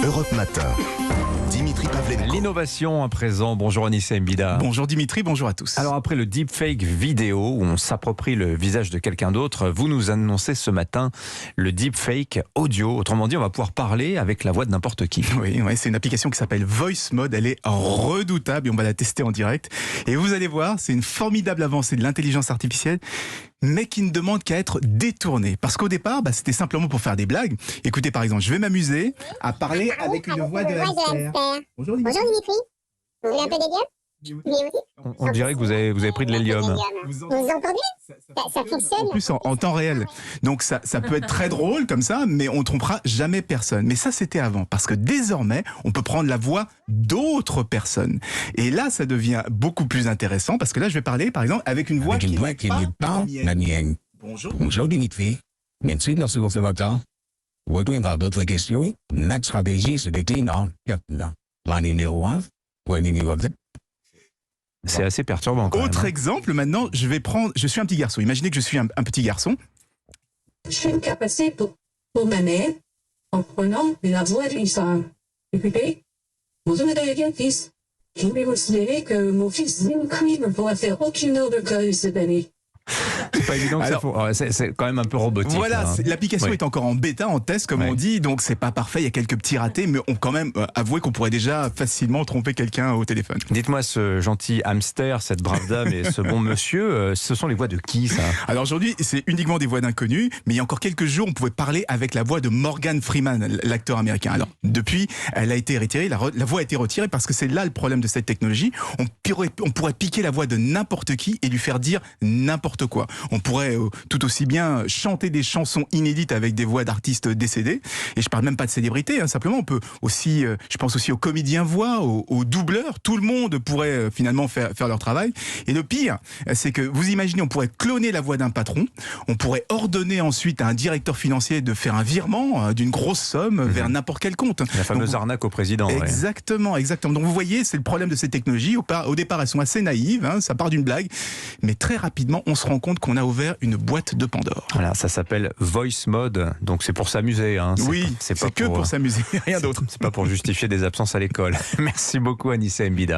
Europe Matin. Dimitri Pavlenko. L'innovation à présent. Bonjour Anissa Mbida. Bonjour Dimitri, bonjour à tous. Alors après le deepfake vidéo où on s'approprie le visage de quelqu'un d'autre, vous nous annoncez ce matin le deepfake audio. Autrement dit, on va pouvoir parler avec la voix de n'importe qui. Oui, c'est une application qui s'appelle Voice Mode. Elle est redoutable et on va la tester en direct. Et vous allez voir, c'est une formidable avancée de l'intelligence artificielle, mais qui ne demande qu'à être détournée. Parce qu'au départ, c'était simplement pour faire des blagues. Écoutez, par exemple, je vais m'amuser à parler avec une voix de hamster. Bonjour Dimitri. Bonjour Dimitri. Vous voulez un peu d'hélium? On dirait que vous avez pris de l'hélium. Vous entendez? Ça fonctionne. En plus, en temps réel. Donc ça peut être très drôle comme ça, mais on ne trompera jamais personne. Mais ça, c'était avant. Parce que désormais, on peut prendre la voix d'autres personnes. Et là, ça devient beaucoup plus intéressant. Parce que là, je vais parler, par exemple, avec une voix qui n'est pas la mienne. Bonjour. Bonjour Dimitri. Merci de notre observateur. Aujourd'hui, on va d'autres questions. Notre stratégie se décline en 4 ans. La numéro 1, la numéro 2. C'est assez perturbant quand Autre même. exemple, maintenant, je suis un petit garçon. Imaginez que je suis un petit garçon. Je suis incapacité pour ma mère en prenant la voix du sang. Écoutez, bonjour madame fils. Je voulais vous signaler que mon fils Dimitri ne pourra faire aucune autre cause cette année. C'est pas évident que c'est quand même un peu robotique. Voilà, hein. l'application Oui. est encore en bêta, en test, comme Ouais. on dit, donc c'est pas parfait, il y a quelques petits ratés, mais on quand même avouer qu'on pourrait déjà facilement tromper quelqu'un au téléphone. Dites-moi, ce gentil hamster, cette brave dame et ce bon monsieur, ce sont les voix de qui ça? Alors aujourd'hui, c'est uniquement des voix d'inconnus, mais il y a encore quelques jours, on pouvait parler avec la voix de Morgan Freeman, l'acteur américain. Alors depuis, elle a été retirée, la voix a été retirée parce que c'est là le problème de cette technologie. On pourrait piquer la voix de n'importe qui et lui faire dire n'importe quoi. On pourrait tout aussi bien chanter des chansons inédites avec des voix d'artistes décédés. Et je parle même pas de célébrités, hein, simplement on peut aussi, je pense aussi aux comédiens voix, aux doubleurs. Tout le monde pourrait finalement faire leur travail. Et le pire, c'est que vous imaginez, on pourrait cloner la voix d'un patron. On pourrait ordonner ensuite à un directeur financier de faire un virement d'une grosse somme vers n'importe quel compte. La fameuse arnaque au président. Ouais. Exactement. Donc vous voyez, c'est le problème de ces technologies. Au départ, elles sont assez naïves, hein, ça part d'une blague, mais très rapidement, on se rend compte qu'on a ouvert une boîte de Pandore. Voilà, ça s'appelle Voice Mode, donc c'est pour s'amuser. Hein. C'est que pour s'amuser, rien d'autre. C'est pas pour justifier des absences à l'école. Merci beaucoup Anissa Mbida.